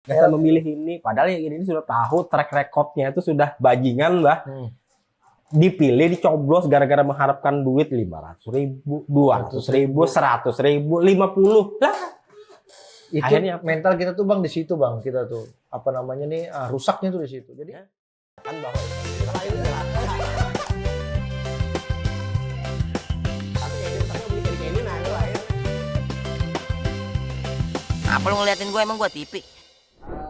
Gak memilih ini. Padahal yang ini sudah tahu track recordnya itu sudah bajingan lah. Dipilih, dicoblos gara-gara mengharapkan duit 500.000, 200.000, 100.000, 50 lah. Itu akhirnya mental kita tuh Bang di situ Bang, kita tuh apa namanya nih rusaknya tuh di situ. Jadi kan bahwa apa lu ngeliatin gue, emang gue TV?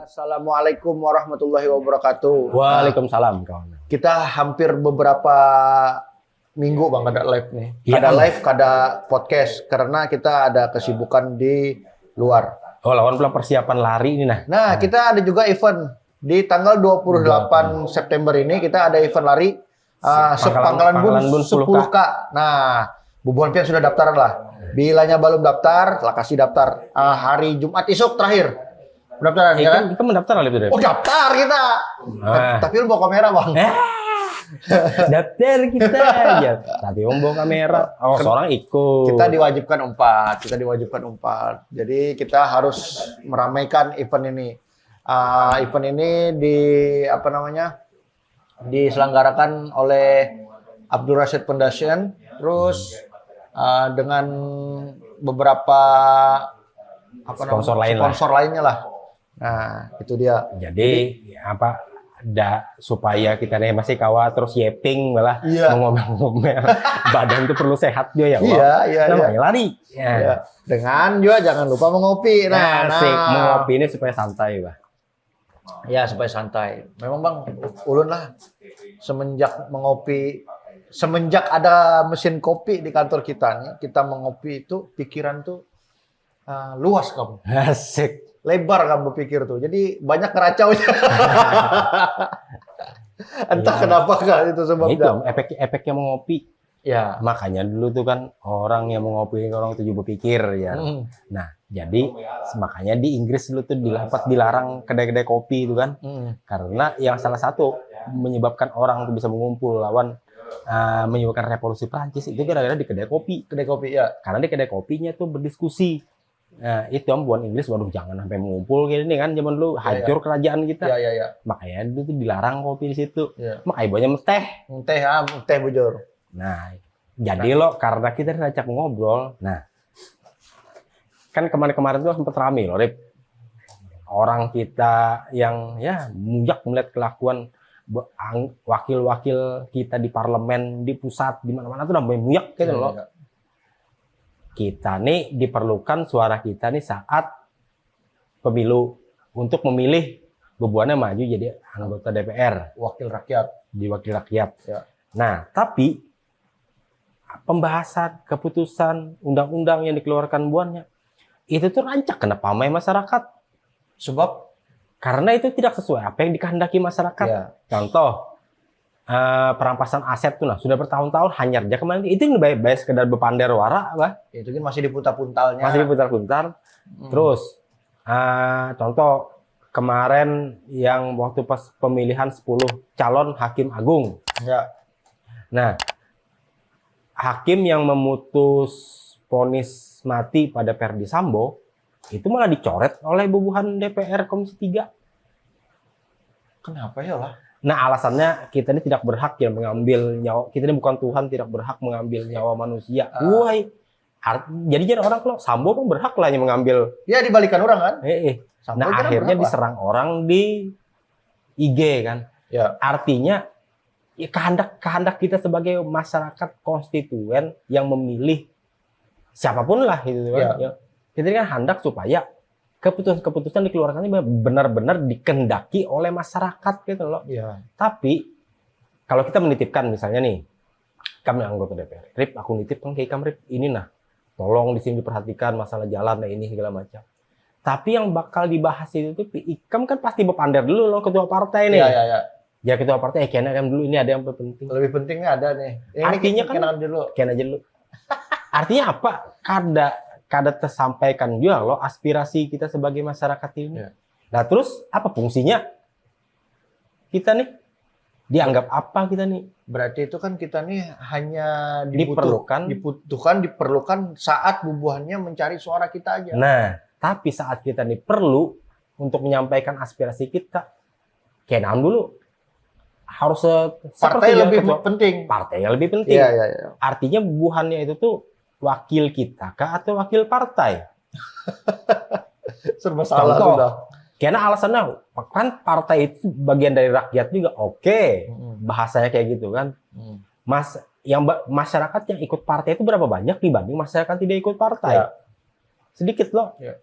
Assalamualaikum warahmatullahi wabarakatuh. Waalaikumsalam kawan. Kita hampir beberapa minggu Bang ada live nih. Ya, ada live, ada podcast karena kita ada kesibukan di luar. Oh, lawan pula persiapan lari ini nah. Nah, kita ada juga event di tanggal 28 September ini kita ada event lari Pangkalan Bun 10K. Nah, Bubuhan Pian sudah daftar lah. Bilanya belum daftar, lah kasih daftar. Hari Jumat esok terakhir. Pendaftaran ya kan? Kita mendaftar lah itu. Oh, daftar kita. Tapi lu bawa kamera, Bang. Daftar kita aja. Tapi om bawa kamera. Oh, seorang ikut. Kita diwajibkan 4. Jadi kita harus meramaikan event ini. Event ini diselenggarakan oleh Abdul Rashid Foundation, terus dengan beberapa sponsor lainnya lah. Nah, itu dia. Jadi supaya kita nih masih kawat terus yeping malah ngomel-ngomel. Badan tuh perlu sehat juga ya. Iya. Namanya lari. Ya. Dengan juga jangan lupa mengopi. Mengopi ini supaya santai, Bah. Ya, supaya santai. Memang Bang, ulun lah semenjak ada mesin kopi di kantor kita nih, kita mengopi itu pikiran tuh luas kamu. Asik. Lebar kamu berpikir tuh. Jadi banyak ngeracaunya. Entah kenapa kan itu sebabnya. Itu efeknya mengopi. Ya. Makanya dulu tuh kan orang yang mengopi orang itu juga berpikir ya. Nah, jadi makanya di Inggris dulu tuh dilarang kedai-kedai kopi itu kan. Karena yang salah satu menyebabkan orang tuh bisa mengumpul lawan menyebabkan revolusi Prancis itu gara-gara di kedai kopi. Kedai kopi ya. Karena di kedai kopinya tuh berdiskusi. Nah, itu yang buat Inggris, waduh jangan sampai mengumpul kayak ini kan zaman dulu hancur kerajaan kita. Iya. Makanya itu tuh dilarang kopi di situ. Ya. Makanya banyak teh bujur. Nah, jadi karena kita diajak ngobrol. Nah, kan kemarin tuh sempat rame loh, Rip. Orang kita yang mujak melihat kelakuan wakil-wakil kita di parlemen, di pusat, di mana-mana tuh namanya mujak gitu loh. Kita nih diperlukan suara kita nih saat pemilu untuk memilih Bubuannya maju jadi anggota DPR, wakil rakyat. Ya. Nah, tapi pembahasan keputusan undang-undang yang dikeluarkan Buannya itu tuh rancak kena pamai masyarakat. Sebab karena itu tidak sesuai apa yang dikehendaki masyarakat. Ya. Contoh perampasan aset tuh sudah bertahun-tahun hanyar aja kemarin itu baik sekedar bepander wara, Bah. Itu kan masih diputar-puntalnya. Terus contoh kemarin yang waktu pas pemilihan 10 calon hakim agung. Ya. Nah, hakim yang memutus vonis mati pada Ferdi Sambo itu malah dicoret oleh Bubuhan DPR Komisi 3. Kenapa ya lah? Nah, alasannya kita ini tidak berhak ya mengambil nyawa. Kita ini bukan Tuhan, tidak berhak mengambil nyawa manusia. Jadi orang kalau Sambo kan berhak lah yang mengambil. Ya dibalikan orang kan? Nah, akhirnya diserang orang di IG kan. Ya. Artinya kehendak kita sebagai masyarakat konstituen yang memilih siapapun lah gitu kan. Ya. Kita kan hendak supaya keputusan dikeluarkan ini benar-benar dikendaki oleh masyarakat gitu loh. Ya. Tapi kalau kita menitipkan misalnya nih, kami anggota DPR, Rip, aku nitipkan ke Ikam, Rip, ini tolong di sini diperhatikan masalah jalan ini segala macam. Tapi yang bakal dibahas itu tuh Ikam kan pasti berpander dulu loh ketua partai nih. Iya. Ya ketua partai kena dulu ini ada yang penting. Lebih pentingnya ada nih. Artinya kan kena aja dulu. Artinya apa? Kada tersampaikan juga loh aspirasi kita sebagai masyarakat ini. Ya. Nah terus apa fungsinya? Kita nih dianggap apa kita nih? Berarti itu kan kita nih hanya diperlukan saat Bubuhannya mencari suara kita aja. Nah, tapi saat kita nih perlu untuk menyampaikan aspirasi kita. Kenan dulu harus Partai seperti lebih ketua- penting. partai yang lebih penting. Iya, iya, iya. Artinya bubuhannya itu tuh wakil kita kah atau wakil partai? Serba salah Contoh. sudah. Karena alasannya kan partai itu bagian dari rakyat juga. Oke, bahasanya kayak gitu kan. Masyarakat yang ikut partai itu berapa banyak dibanding masyarakat tidak ikut partai? Ya. Sedikit loh. Ya.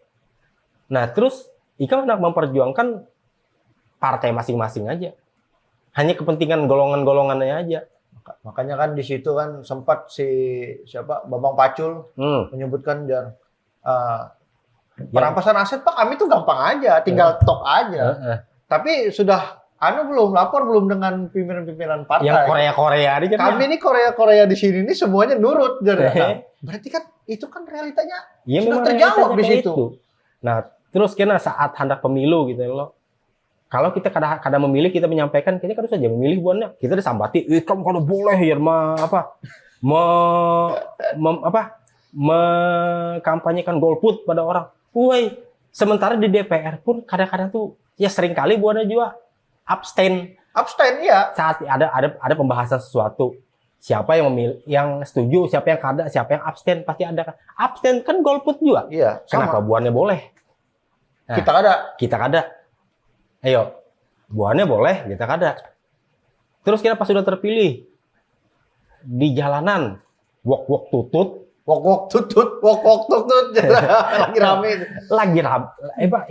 Nah, terus Ikam hendak memperjuangkan partai masing-masing aja. Hanya kepentingan golongan-golongannya aja. Makanya kan di situ kan sempat siapa Bambang Pacul menyebutkan perampasan aset Pak, kami tuh gampang aja, tinggal tok aja. Tapi sudah belum lapor belum dengan pimpinan-pimpinan partai. Yang Korea-Korea ini kan. Kami ini Korea-Korea di sini ini semuanya nurut. Berarti kan itu kan realitanya Ya, sudah memang terjawab di kayak situ. itu. Nah, terus kena saat hendak pemilu gitu loh. Kalau kita kadang memilih, kita menyampaikan, kita kan saja memilih buannya. Kita disambati, kamu kalau boleh ya mengkampanyekan golput pada orang. Woi, sementara di DPR pun kadang-kadang tuh ya sering kali buannya juga abstain. Abstain ya. Saat ada pembahasan sesuatu, siapa yang memilih, yang setuju, siapa yang kada, siapa yang abstain, pasti ada. Abstain kan golput juga. Iya. Kenapa buannya boleh? Nah, kita kada. Ayo, buahnya boleh, kita kada. Terus kita pas sudah terpilih di jalanan, wok tutut, wok tutut, lagi rame.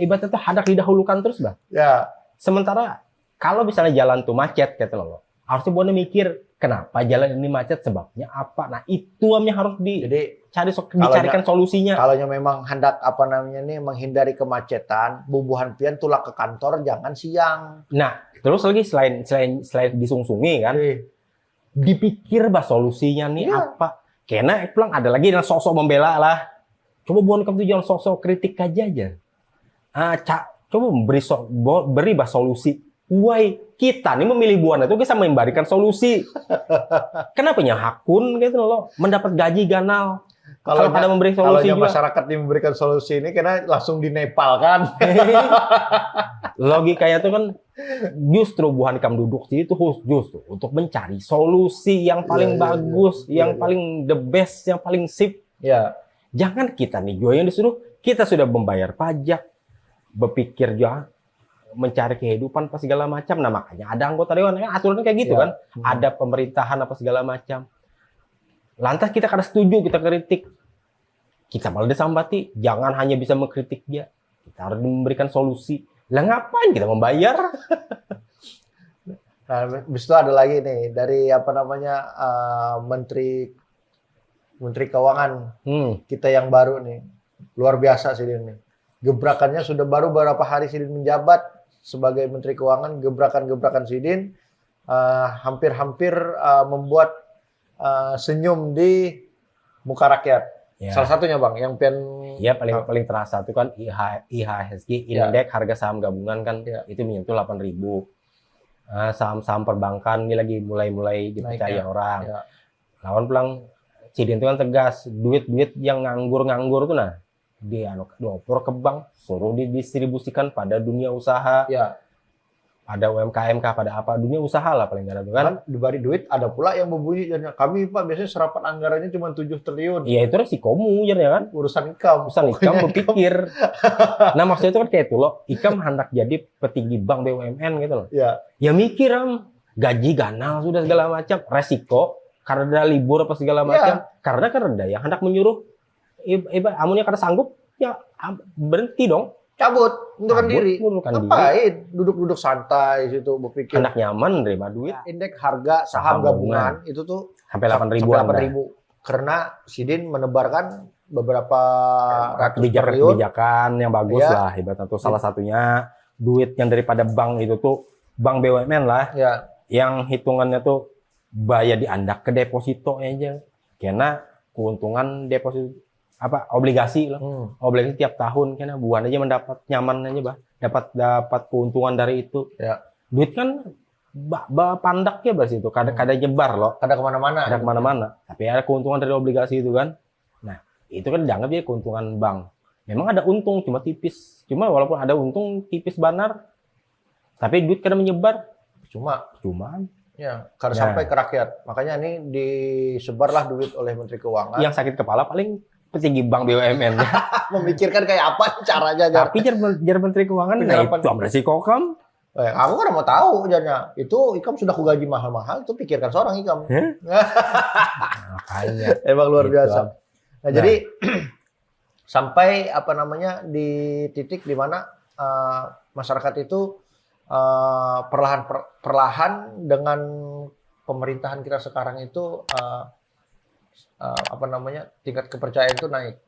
Ibaratnya tuh hendak didahulukan terus, Bang. Ya. Sementara kalau misalnya jalan tuh macet, kata lo, harusnya buahnya mikir kenapa jalan ini macet, sebabnya apa. Nah, itu yang harus dicarikan solusinya. Kalau memang hendak menghindari kemacetan, bubuhan pian tulak ke kantor jangan siang. Nah, terus lagi selain disungsungi kan, dipikir bah solusinya nih apa. Karena pulang ada lagi yang sosok membela lah. Coba bukan kamu jangan sosok kritik aja. Coba beri bah solusi. Woi, kita nih memilih buana itu bisa memberikan solusi. Kenapa hakun gitu loh, mendapat gaji ganal. Kalau ada memberi solusi juga. Masyarakat yang memberikan solusi ini karena langsung di Nepal kan. Logikanya tuh kan justru buhan kam duduk sih itu justru untuk mencari solusi yang paling bagus, yang paling the best, yang paling sip. Ya. Jangan kita nih juga yang disuruh, kita sudah membayar pajak, berpikir juga mencari kehidupan apa segala macam. Nah, makanya ada anggota dewan kan aturannya kayak gitu kan. Ada pemerintahan apa segala macam. Lantas kita kada setuju, kita kritik. Kita malah disambati, jangan hanya bisa mengkritik dia. Kita harus memberikan solusi. Lah ngapain kita membayar? Nah, habis itu ada lagi nih dari Menteri Keuangan kita yang baru nih. Luar biasa sih ini. Gebrakannya sudah baru beberapa hari Sidin menjabat sebagai Menteri Keuangan, gebrakan-gebrakan Sidin hampir-hampir membuat senyum di muka rakyat. Ya. Salah satunya Bang, yang paling terasa itu kan IHSG, indeks harga saham gabungan kan itu menyentuh 8.000. Saham-saham perbankan ini lagi mulai dipercaya orang. Ya. Lawan pulang Sidin itu kan tegas, duit-duit yang nganggur tuh dioper ke bank, suruh didistribusikan pada dunia usaha. Ya. Pada UMKM pada apa dunia usaha lah paling nggak ada kan. Diberi duit ada pula yang berbunyi kami Pak biasanya serapan anggarannya cuma 7 triliun. Iya itu resikomu ya kan. Urusan Ikam berpikir. Nah maksudnya itu kan kayak itu loh. Ikam hendak jadi petinggi bank BUMN gitu loh. Ya. Ya mikir gaji ganal sudah segala macam, resiko karena libur apa segala macam. Karena ada yang hendak menyuruh amunnya kada sanggup ya berhenti dong. Cabut, mundurkan diri. Ngapain? Duduk-duduk santai situ berpikir. Anak nyaman nerima duit. Indeks harga saham gabungan itu tuh sampai 8.000. Karena Sidin menebarkan beberapa kebijakan yang bagus lah. Ibaratnya tuh salah satunya duit yang daripada bank itu tuh bank BUMN lah. Ya. Yang hitungannya tuh bayar diandak ke deposito aja. Karena keuntungan deposito obligasi loh. Obligasi tiap tahun karena buan aja mendapat nyaman aja dapat keuntungan dari itu. Ya. Duit kan pandak ya itu kada nyebar loh. Kada kemana-mana. Tapi ada keuntungan dari obligasi itu kan. Nah, itu kan dianggap ya keuntungan bank. memang ada untung cuma tipis. Cuma walaupun ada untung tipis banar, tapi duit kadang menyebar. Cuma ya, karena Ya. sampai ke rakyat. Makanya ini disebarlah duit oleh Menteri Keuangan. Yang sakit kepala paling petinggi bank BUMN. Memikirkan kayak apa caranya, Jar. Tapi jar Menteri Keuangan, nah Penyerapan. itu ambil resiko kam. Aku kan mau tahu Jarnya. Itu Ikam sudah kugaji mahal-mahal, itu pikirkan seorang Ikam. Makanya. Emang luar Gitu, biasa. Am. Nah, jadi sampai apa namanya di titik di mana masyarakat itu perlahan dengan pemerintahan kita sekarang itu apa namanya tingkat kepercayaan itu naik.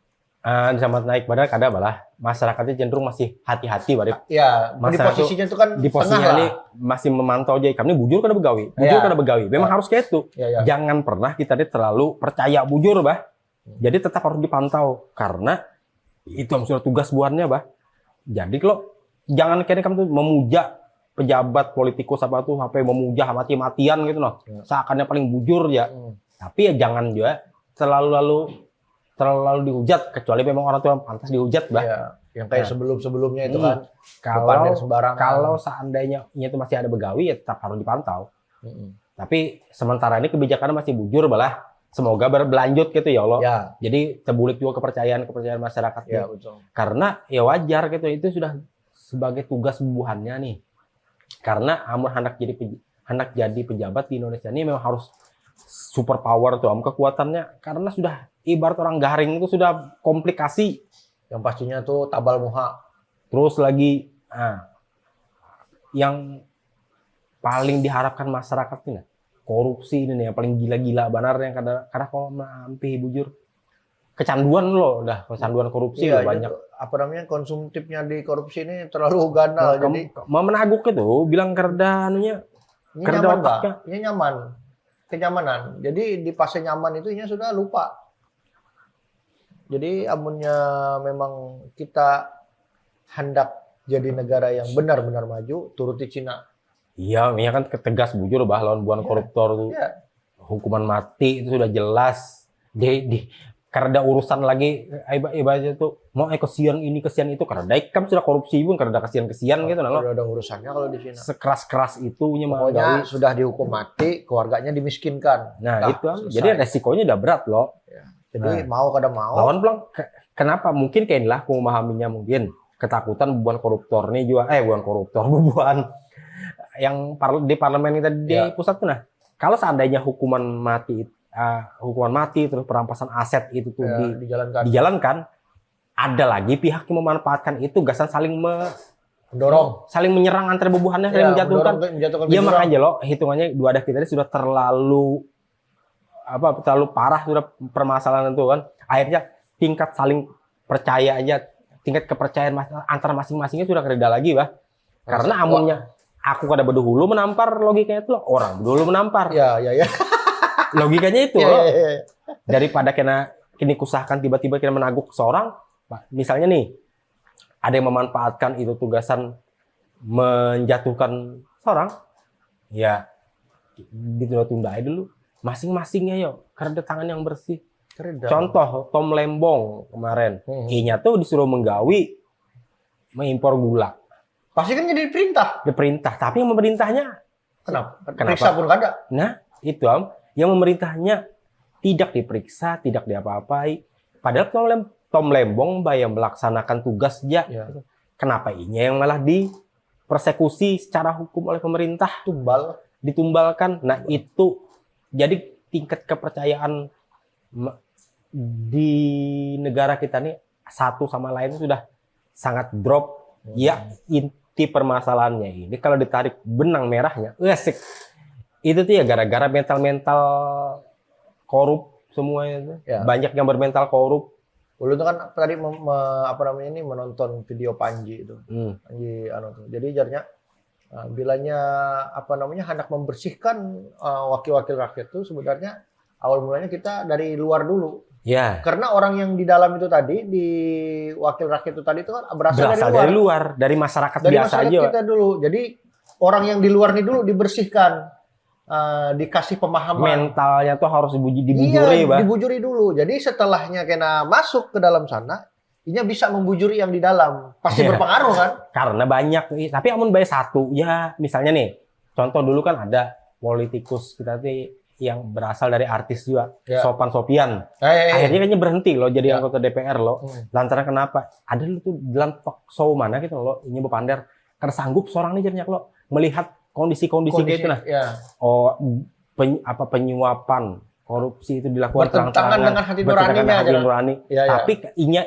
Sama naik badan kadang malah masyarakatnya cenderung masih hati-hati pada Ya, di Masyarakat posisinya itu kan di posisinya tengah ini lah. masih memantau aja kami bujur kada begawi Ya. memang harus kayak itu. Ya. Jangan pernah kita ini terlalu percaya bujur bah, jadi tetap harus dipantau karena itu sudah tugas buannya bah. Jadi kalau jangan kayak kamu tuh memuja pejabat politikus apa tuh sampai memuja mati-matian gitu loh, seakannya paling bujur ya. Tapi ya jangan juga terlalu dihujat, kecuali memang orang tua yang pantas dihujat bah. Ya, yang kayak Nah. sebelum-sebelumnya itu kan depan dan sembarangan. Kalau seandainya itu masih ada begawi ya tetap harus dipantau. Tapi sementara ini kebijakannya masih bujur balah. Semoga berlanjut gitu ya Allah. Ya, Jadi terbulik juga kepercayaan masyarakat. ya betul. Karena ya wajar gitu, itu sudah sebagai tugas bubuhannya nih. Karena amun hendak jadi pejabat di Indonesia ini memang harus super power tuh kekuatannya, karena sudah ibarat orang garing itu sudah komplikasi. Yang pastinya tuh tabal muha. Terus lagi yang paling diharapkan masyarakat ini korupsi ini nih yang paling gila-gila benar yang karena kalau mampi bujur kecanduan loh, kecanduan korupsi Iya, loh banyak. apa namanya konsumtifnya di korupsi ini terlalu ganal. Jadi Mau menaguk itu bilang kerda anunya ini kerda nyaman, Pak. otaknya. Ini nyaman. Kenyamanan. Jadi di fase nyaman itu ini sudah lupa. Jadi amunnya memang kita hendak jadi negara yang benar-benar maju, turuti Cina. Iya, ini kan tegas bujur bah lawan buan koruptor tuh. Iya. Hukuman mati itu sudah jelas. Karena urusan lagi ibaratnya tuh mau kesian ini kesian itu karena kan sudah korupsi pun karena kesian gitu nah lo. Udah ada urusannya kalau di Cina. Sekeras itunya mah. Pokoknya sudah dihukum mati, keluarganya dimiskinkan. Nah, itu jadi resikonya udah berat loh. Ya. Jadi mau kada mau. Lawan pulang kenapa? Mungkin kayak inilah aku memahaminya mungkin ketakutan bubuan koruptor nih juga bukan koruptor bubuan yang di parlemen kita di pusat tuh nah. Kalau seandainya hukuman mati terus perampasan aset itu tuh dijalankan, ada lagi pihak yang memanfaatkan itu gasan saling mendorong, saling menyerang antar bubuhannya, saling menjatuhkan. Ya makanya loh hitungannya dua ada kita ini sudah terlalu parah sudah permasalahan itu kan. Akhirnya tingkat saling percaya aja, tingkat kepercayaan antara masing-masingnya sudah kereda lagi bah. Karena amunnya aku kada berdahulu menampar logikanya itu loh, orang berdahulu menampar. Ya. Logikanya itu loh. Ya. Daripada kini kusahkan tiba-tiba kita menaguk seorang, misalnya nih ada yang memanfaatkan itu tugasan menjatuhkan seorang, ya ditunda-tunda aja dulu. Masing-masingnya yuk, karena tangan yang bersih. Contoh Tom Lembong kemarin, I-nya tuh disuruh menggawi mengimpor gula. Pasti kan jadi Diperintah, tapi yang memerintahnya kenapa? Periksa pun kada. Nah, itu yang memerintahnya tidak diperiksa, tidak diapa-apai. Padahal Tom Lembong yang melaksanakan tugas ya. Kenapa I-nya yang malah dipersekusi secara hukum oleh pemerintah? Ditumbalkan. Nah, itu jadi tingkat kepercayaan di negara kita nih satu sama lain sudah sangat drop. Ya, inti permasalahannya ini kalau ditarik benang merahnya, asik. Itu tuh ya gara-gara mental korup semuanya itu. Banyak yang bermental korup. Dulu itu kan tadi menonton video Panji itu. Panji tuh. Jadi jarnya bilanya hendak membersihkan wakil-wakil rakyat itu sebenarnya awal mulanya kita dari luar dulu. Ya. Karena orang yang di dalam itu tadi, di wakil rakyat itu tadi itu kan berasal dari luar, dari masyarakat dari biasa masyarakat aja. Kita dulu. Jadi orang yang di luar ini dulu dibersihkan, dikasih pemahaman. Mentalnya tuh harus dibujuri, dibujuri dulu. Jadi setelahnya kena masuk ke dalam sana, ini bisa membujuri yang di dalam. Pasti Iya. berpengaruh kan? Karena banyak, tapi amun bae satu, ya misalnya nih, contoh dulu kan ada politikus kita tuh yang berasal dari artis juga, Ya. Sopan Sopian. Akhirnya kayaknya berhenti loh jadi Ya. anggota DPR loh. Lantaran kenapa? Ada lu tuh dalam talk show mana gitu loh, ini bepander, karena sanggup seorang nih jadinya lo melihat kondisi-kondisi kayak itu nah. Ya. Oh, penyuapan, korupsi itu dilakukan Bertentangan terang-terangan, dengan hati bertentangan nuraninya dengan hati aja. nurani. Ya, ya. Tapi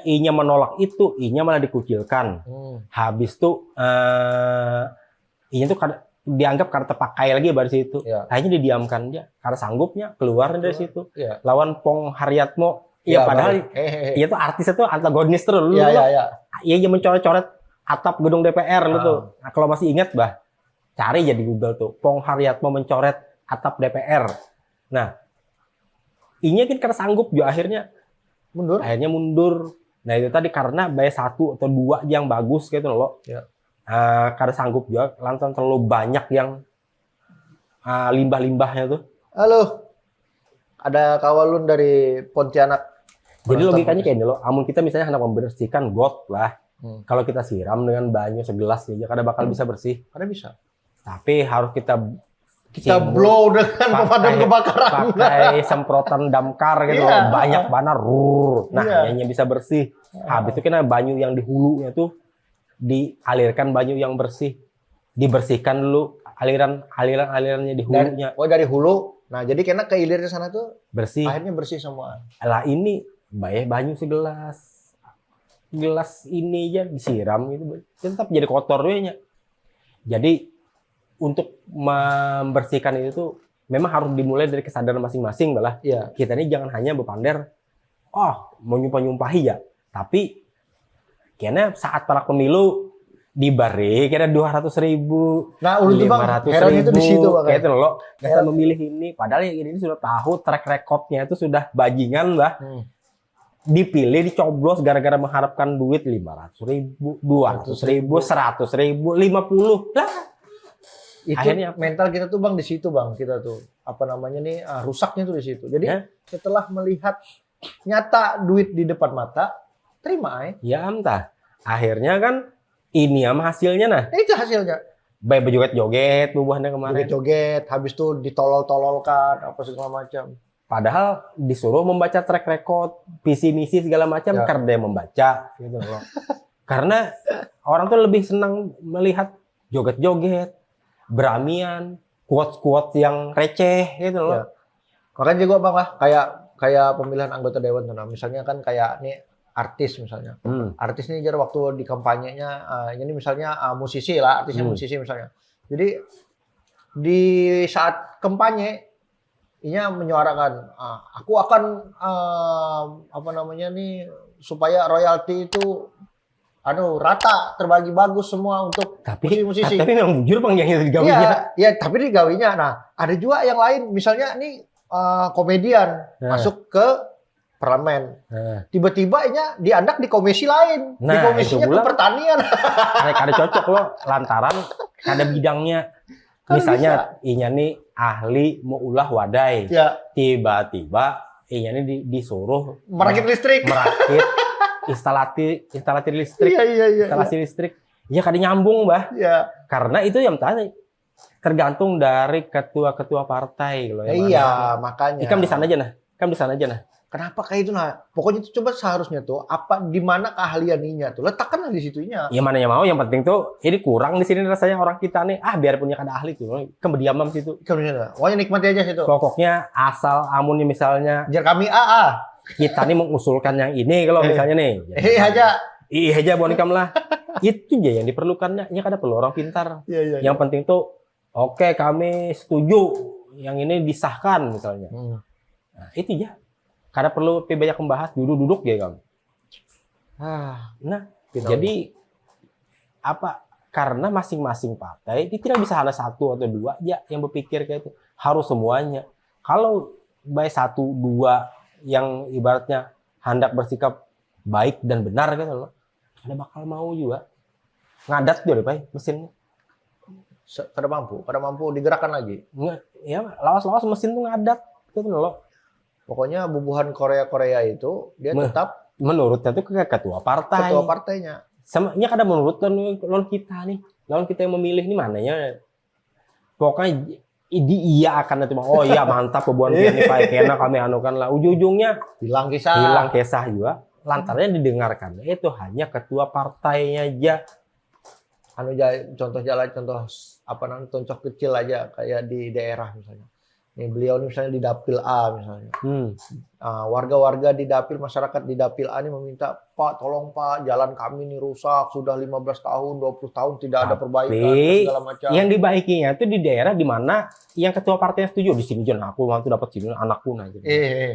inya menolak itu, inya malah dikucilkan. Habis tuh inya tuh dianggap karena terpakai lagi dari situ. Ya. Akhirnya didiamkan aja karena sanggupnya keluar dari situ. Ya. Lawan Pong Haryatmo, ya padahal iya tuh artisnya tuh antagonis terus lu. Iya. Iya mencoret-coret atap gedung DPR lu tuh. Nah, kalau masih ingat bah, cari aja di Google tuh, Pong Haryatmo mencoret atap DPR. Nah, inya kan karena sanggup juga akhirnya mundur. Nah itu tadi karena bayar satu atau dua yang bagus gitu loh. Ya. Karena sanggup juga lantaran terlalu banyak yang limbah-limbahnya tuh. Halo. Ada kawalun dari Pontianak. Jadi logikanya kayak ini loh. Amun kita misalnya hendak membersihkan got lah. Kalau kita siram dengan banyu segelas aja kada bakal bisa bersih. Ada bisa. Tapi harus kita blow dengan pemadam kebakaran. Pakai semprotan damkar gitu loh. Banyak banar. Nah, hanya bisa bersih. Habis itu kena banyu yang di hulunya tuh dialirkan banyu yang bersih. Dibersihkan dulu alirannya di hulunya. Dari hulu. Nah, jadi kena ke hilir ke sana tuh Bersih. akhirnya bersih semua. Lah ini banyu segelas. Gelas ini aja disiram gitu. Tetap jadi kotor nya. Jadi untuk membersihkan itu tuh memang harus dimulai dari kesadaran masing-masing malah. Iya. Kita ini jangan hanya bepander, mau nyumpah-nyumpahi ya. Tapi karena saat para pemilu diberi kira 200.000, Nah, ulun tuh Bang, 500.000, heran itu di situ Bang. kayak itu loh. Kita memilih ini, padahal yang ini sudah tahu track recordnya itu sudah bajingan lah. Dipilih, dicoblos gara-gara mengharapkan duit 500.000, 200.000, 100.000, 50 lah. Itu Akhirnya mental kita tuh Bang di situ Bang, kita tuh apa namanya nih rusaknya tuh di situ. Jadi setelah melihat nyata duit di depan mata, terima ya entah. Akhirnya kan ini ama hasilnya nah. itu hasilnya. Baik berjoget-joget bubuhannya kemarin. Joget-joget, habis itu ditolol-tololkan apa segala macam. Padahal disuruh membaca track record, visi misi segala macam karena dia membaca gitu loh. Karena orang tuh lebih senang melihat joget-joget, beramian, quotes-quotes yang receh gitu loh. Makanya juga Bang lah kayak pemilihan anggota dewan tuh. Nah, misalnya kan kayak nih artis misalnya. Artis ini jadi waktu di kampanyenya ini misalnya musisi lah, artisnya musisi misalnya. Jadi di saat kampanye inya menyuarakan aku akan apa namanya nih supaya royalti itu rata terbagi bagus semua untuk musisi. Tapi memang jujur Bang yang itu digawinya. Iya, tapi digawinya. Nah, ada juga yang lain misalnya nih komedian masuk ke parlemen. Tiba-tiba diandak di komisi lain. Di komisinya ke pertanian. Ada cocok loh lantaran ada bidangnya. Misalnya inya nih ahli mau ulah wadai. Tiba-tiba inya nih disuruh merakit listrik. Merakit instalasi listrik. Instalasi listrik. Ya kada nyambung, Bah. Karena itu yang tadi tergantung dari ketua-ketua partai loh. Makanya. Ikam di sana aja nah. Kenapa kayak itu nah? Pokoknya itu coba seharusnya tuh di mana keahliannya tuh letakkan di situnya. Ya mana yang mau, yang penting tuh ini kurang di sini rasanya orang kita nih. Biar punya kada ahli tuh, kemediamam situ. Pokoknya nikmati aja situ. Pokoknya asal amunnya misalnya. Jar kami AA. Kita nih mengusulkan yang ini kalau misalnya nih. aja bonikam lah. Itu aja yang diperlukannya. Ya kada perlu orang pintar. Yang penting tuh, oke kami setuju yang ini disahkan misalnya. Nah, itu aja. Karena perlu banyak membahas duduk-duduk ya kan. Nah, jadi apa? Karena masing-masing partai tidak bisa hanya satu atau dua aja yang berpikir kayak itu. Harus semuanya. Kalau baik satu dua yang ibaratnya hendak bersikap baik dan benar gitu loh, ada bakal mau juga ngadat juga deh pak mesinnya. Kada mampu digerakkan lagi. Nggak, ya lawas mesin tuh ngadat gitu loh. Pokoknya bubuhan Korea itu dia tetap menurutnya tuh ke ketua partai. Ketua partainya. Sama nya kadang menurut lawan kita nih. Lawan kita yang memilih nih mananya. Pokoknya iya akan nanti oh iya mantap Bubuhan Pian nih Pak Kena kami anukan lah. Ujung-ujungnya Hilang kisah juga. Lantarnya didengarkan itu hanya ketua partainya aja. Contoh apa namanya, contoh kecil aja kayak di daerah misalnya. Nih beliau nih misalnya di dapil A misalnya. Warga-warga di dapil, masyarakat di dapil A ini meminta, Pak tolong Pak jalan kami nih rusak sudah 15 tahun 20 tahun tidak ada perbaikan segala macam. Yang dibaikinya itu di daerah di mana yang ketua partainya setuju. Di sini jangan aku waktu dapat sini anakku nah gitu.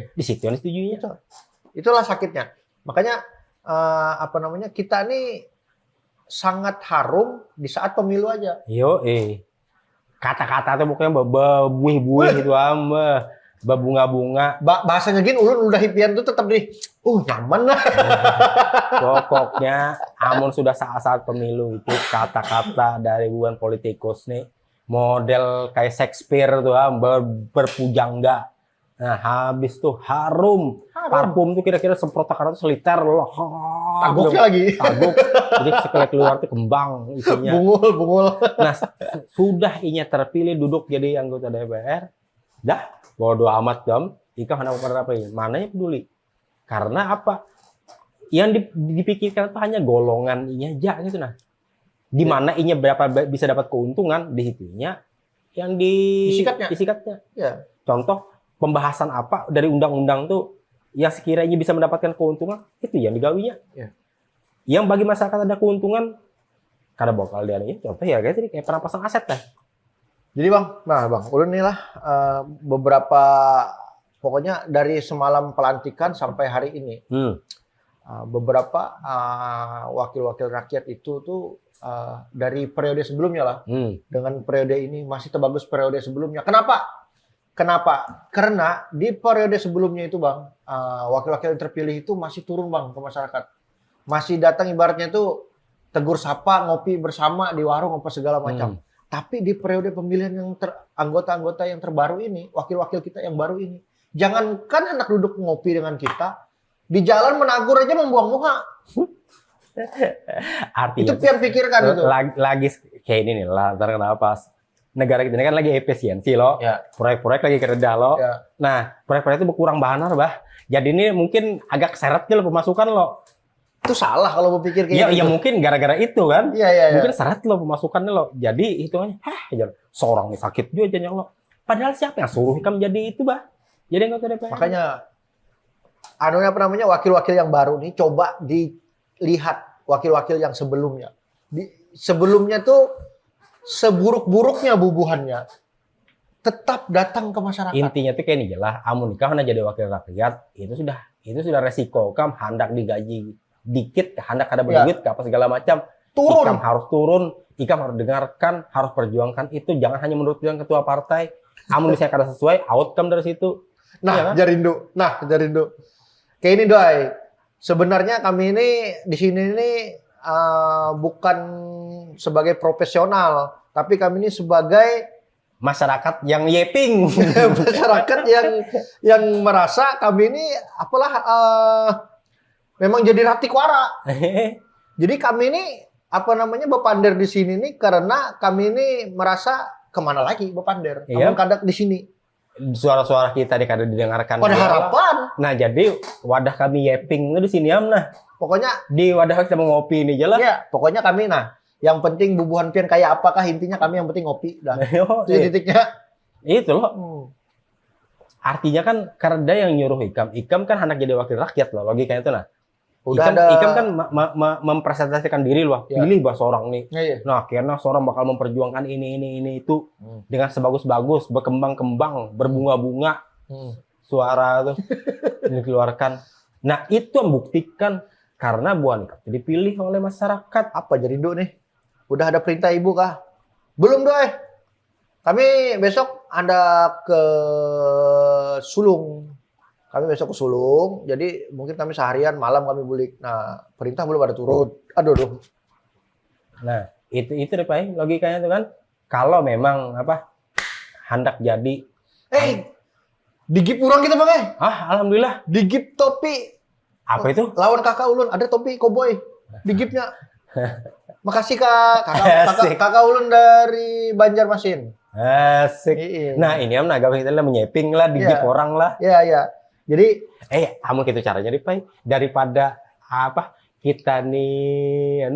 Di situ yang setujunya. Itulah sakitnya. Makanya apa namanya, kita nih sangat harum di saat pemilu aja. Kata-kata tuh pokoknya bebuih-buih gitu berbunga-bunga. Bahasanya gini ulun udah hippian tuh tetap nyaman lah. Pokoknya amun sudah saat-saat pemilu itu kata-kata dari buan politikus nih model kayak Shakespeare tuh berpujangga. Nah, habis tuh harum. Parfum tuh kira-kira semprotakan tuh seliter loh. Taguknya lagi. Taguk. Jadi sekali keluar tuh kembang isinya. Bungul. Nah, sudah inya terpilih duduk jadi anggota DPR. Dah, bodo amat Ika hendak apa ini? Mananya peduli. Karena apa? Yang dipikirkan itu hanya golongan inya aja gitu nah. Di mana inya berapa bisa dapat keuntungan di situnya yang disikatnya. Ya. Contoh pembahasan apa dari undang-undang tuh yang sekiranya bisa mendapatkan keuntungan itu yang digawinya. Ya. Yang bagi masyarakat ada keuntungan karena bakal dia ini contoh ya guys, kayak perampasan aset lah. Jadi bang, ulun nih lah beberapa pokoknya dari semalam pelantikan sampai hari ini beberapa wakil-wakil rakyat itu tuh dari periode sebelumnya lah dengan periode ini masih terbagus periode sebelumnya. Kenapa? Karena di periode sebelumnya itu bang, wakil-wakil yang terpilih itu masih turun bang ke masyarakat. Masih datang ibaratnya itu tegur sapa, ngopi bersama di warung apa segala macam. Tapi di periode pemilihan yang anggota-anggota yang terbaru ini, wakil-wakil kita yang baru ini, jangankan anak duduk ngopi dengan kita, di jalan menagur aja membuang muka. Artinya itu Pian pikirkan itu. Lagi kayak ini nih lah, kenapa negara kita ini kan lagi efisiensi loh, proyek-proyek lagi kerja loh. Nah, proyek-proyek itu berkurang bahan bah. Jadi ini mungkin agak seretnya loh pemasukan loh. Itu salah kalau berpikir kayak gitu. Ya mungkin gara-gara itu kan. Mungkin Iya. seret loh pemasukannya loh. Jadi hitungannya, seorang nih sakit juga aja loh. Padahal siapa yang suruh kamu jadi itu bah? Jadi nggak DPR. Makanya, apa namanya, wakil-wakil yang baru nih coba dilihat wakil-wakil yang sebelumnya. Sebelumnya tuh seburuk-buruknya bubuhannya tetap datang ke masyarakat. Intinya tuh kayak ini lah, amun nikah hendak jadi wakil rakyat itu sudah resiko kam hendak digaji dikit, hendak ada berduit apa segala macam. Turun. Ikam harus turun, Ikam harus dengarkan, harus perjuangkan itu. Jangan hanya menurut yang ketua partai. Amun bisa kada sesuai, outcome dari situ. Nah, ya kan? Jarindo. Kayak ini Doi. Sebenarnya kami ini di sini ini bukan sebagai profesional, tapi kami ini sebagai masyarakat yang yeping. Masyarakat yang merasa kami ini memang jadi ratikwara. Jadi kami ini bepander di sini nih karena kami ini merasa kemana lagi bepander. Kamu kadak di sini. Suara-suara kita kada didengarkan. Pada harapan. Nah, jadi wadah kami yeping di sini nah. Pokoknya di wadah kita mau ngopi ini jelas. Iya, pokoknya kami yang penting Bubuhan Pian kayak apakah intinya kami yang penting ngopi dah. Itu titiknya. Itu loh. Artinya kan karena yang nyuruh Ikam kan hendak jadi wakil rakyat loh, logikanya itu nah. Ikam kan mempresentasikan diri loh, pilih bah seorang nih. Nah, karena seorang bakal memperjuangkan ini itu dengan sebagus-bagus, berkembang-kembang, berbunga-bunga, suara tuh dikeluarkan. Nah, itu membuktikan karena Buan Ikam dipilih oleh masyarakat. Apa Jarindo nih? Udah ada perintah ibu kah? Belum Doi. Kami besok ada ke Sulung. Jadi mungkin kami seharian malam kami bulik. Nah, perintah belum ada turun. Aduh. Nah, itu deh Pak, logikanya itu kan. Kalau memang hendak jadi digip urang kita Bang. Alhamdulillah. Digip topi Apa itu? Lawan kakak Ulun ada topi koboi di gipnya. Makasih Kak. Kakak Ulun dari Banjarmasin. Asik. Iya. Nah, ini am naga kita lah menyeping lah di Iya. gip orang lah. Iya. Jadi Kamu gitu caranya nih, Pai. Daripada apa kita nih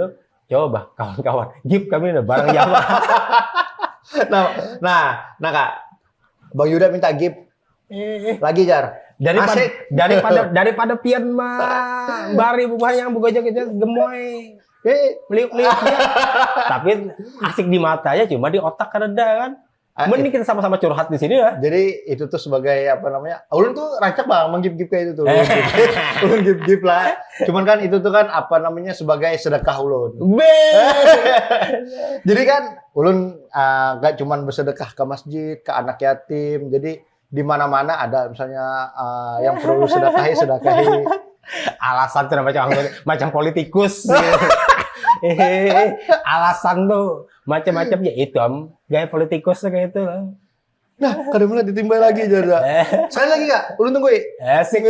coba kawan-kawan gip kami nih barang Jawa. nah Kak. Bang Yuda minta gip. Lagi Jar. Daripada pian mah bari bubahnya buka kita gemoy. Meliuk-liuk dia. Tapi asik di mata ya, cuma di otak kan ada kan. Mending kita sama-sama curhat di sini ya. Jadi itu tuh sebagai apa namanya? Ulun tuh rancak bang menggip-gip kayak itu tuh. Ulun gip-gip lah. Cuman kan itu tuh kan apa namanya sebagai sedekah ulun. Jadi kan ulun gak cuman bersedekah ke masjid, ke anak yatim. Jadi di mana-mana ada misalnya yang perlu sedekahi. Alasan tuh macam politikus. Alasan tuh macam-macam ya itu gaya politikus kayak itu lah. Nah, kadang mulai ditimbal lagi Jarda. Sekali lagi Kak, ulun tunggu. Asik.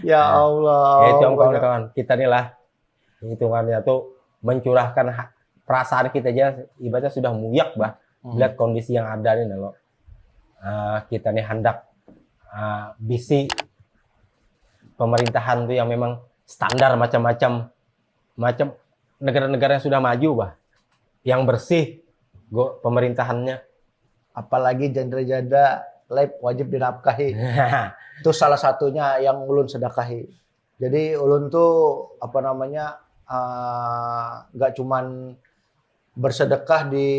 Ya Allah. Itu kawan-kawan kita nih lah hitungannya tuh mencurahkan perasaan kita aja ibaratnya sudah muyak bah. Lihat kondisi yang ada nih loh. Kita nih hendak bisi pemerintahan tuh yang memang standar macam negara-negara yang sudah maju bah, yang bersih pemerintahannya. Apalagi janda-janda live wajib dinafkahi. Itu salah satunya yang ulun sedekahi. Jadi ulun tuh apa namanya nggak cuman bersedekah di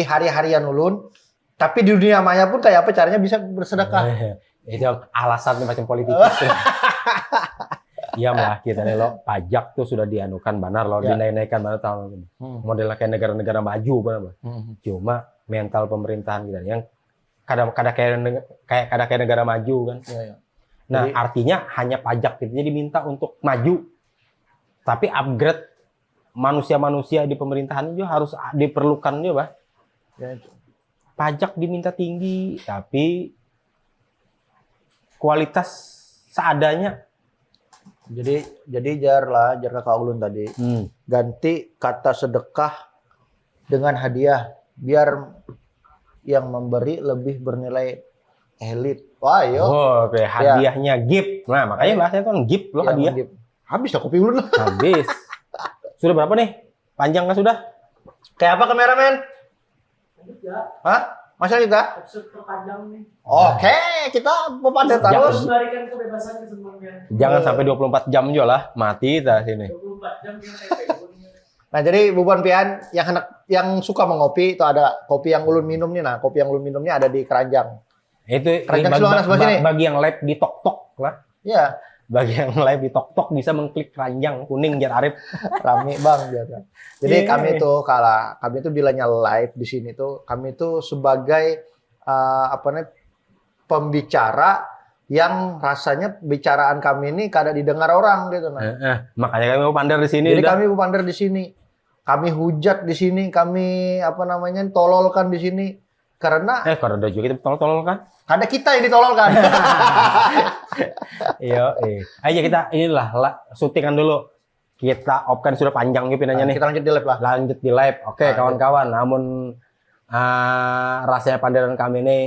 hari-harian ulun, tapi di dunia maya pun kayak apa caranya bisa bersedekah. Itu alasan macam politikus. Iya lah kita nih lo pajak tuh sudah dianukan benar lo dinaik-naikkan benar tahun modelnya kayak negara-negara maju benar. Cuma mental pemerintahan kita yang kadang-kadang kayak negara maju kan. Nah, jadi, artinya hanya pajak kita jadi diminta untuk maju. Tapi upgrade manusia-manusia di pemerintahan itu harus diperlukan juga, Bah. Pajak diminta tinggi tapi kualitas seadanya. Jadi jar kakak ulun tadi ganti kata sedekah dengan hadiah biar yang memberi lebih bernilai elit. Wah, yo. Oke, hadiahnya gift. Nah, makanya bahasanya tuh gift loh hadiah. Gift. Habis dah kopi ulun. Habis. Sudah berapa nih? Panjang kan sudah? Kayak apa kameramen? Hah? Masa kita? Episode terpanjang nih. Oke, kita pepadat terus. Memberikan kebebasan ke semuanya. Jangan sampai 24 jam juga lah, mati kita sini. 24 jam kita kayak Nah, jadi Bubuan Pian yang suka mengopi itu ada kopi yang ulun minum nih. Nah, kopi yang ulun minumnya ada di keranjang. Itu bagi yang live di Tok lah. Iya. Bagi yang live di Tok bisa mengklik keranjang kuning biar Arif. Rame bang biasa. Jadi kami tuh bilangnya live di sini tuh kami tuh sebagai pembicara yang rasanya bicaraan kami ini kada didengar orang gitu. Makanya kami mau pandar di sini. Jadi kami mau pandar di sini. Kami hujat di sini, kami tololkan di sini karena kalau ada juga kita tolol kan? Ada kita yang ditololkan. Iya, ayo kita inilah syutingan dulu. Kita kan sudah panjang gitu pinanya nih. Kita lanjut di live lah. Lanjut di live. Oke, kawan-kawan. Namun rasanya pandaran kami ini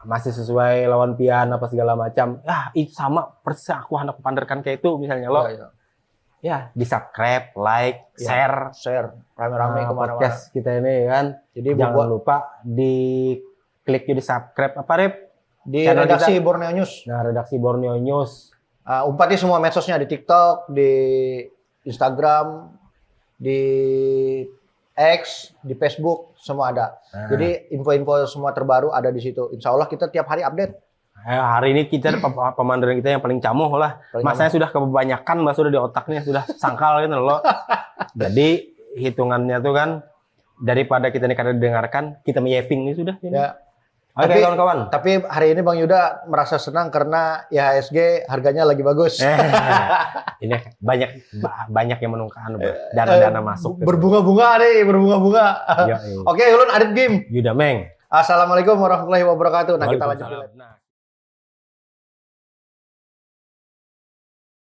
masih sesuai lawan pian apa segala macam. Itu sama persis aku hendak pandarkan kayak itu misalnya lo. Ya, di subscribe, like, share rame-rame kemana-mana. Podcast kita ini kan. Jadi jangan lupa di klik di subscribe apa Rip? Di redaksi Borneo News. Nah, redaksi Borneo News. Umpati semua medsosnya di TikTok, di Instagram, di X, di Facebook, semua ada. Jadi info-info semua terbaru ada di situ. Insya Allah kita tiap hari update. Hari ini kita pemandaran kita yang paling camuh lah. Masanya sudah kebanyakan, sudah di otaknya sudah sangkal gitu loh. Jadi hitungannya tuh kan daripada kita nih kada didengarkan, kita menyeping ini sudah. Ya. Oke kawan-kawan. Tapi hari ini Bang Yuda merasa senang karena IHSG harganya lagi bagus. Ini banyak yang menungkaan dana-dana masuk. Berbunga-bunga nih, berbunga-bunga. Oke, ulun Adit Bim. Yuda Meng. Assalamualaikum warahmatullahi wabarakatuh. Nah, kita lanjut.